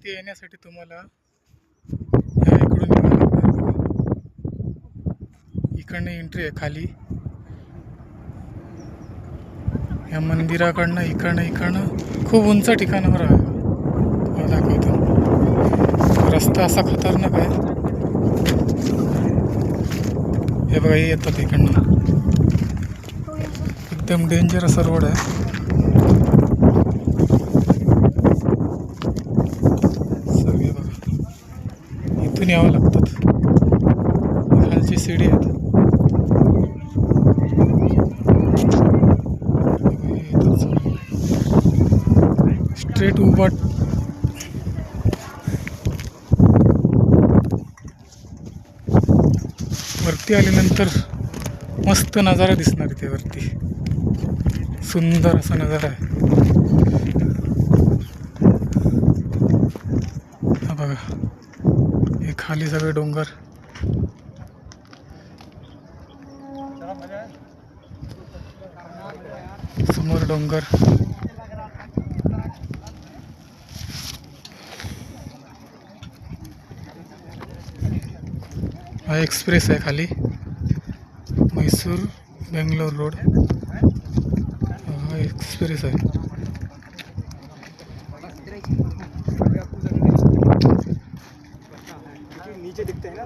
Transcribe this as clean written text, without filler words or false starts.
वरती येण्यासाठी तुम्हाला या इकडून यावं लागणार. इकडनं एंट्री आहे खाली. या मंदिराकडनं इकडनं खूप उंच ठिकाणावर आहे. दाखवतो. रस्ता असा खतरनाक आहे. हे बघा, हे येतात इकडनं. एकदम डेंजरस रोड आहे. सगळे बघा, इथून यावं लागतात. खालची सीडी आहेत. स्ट्रेट उभा. वरती आल्यानंतर मस्त नजारा दिसणार इथे वरती. सुंदर असा नजारा आहे. हा बघा, हे खाली सगळे डोंगर. समोर डोंगर. हा एक्सप्रेस आहे खाली, मैसूर बेंगलोर रोड. हा एक्सप्रेस आहे. नीचे दिखते हैं ना.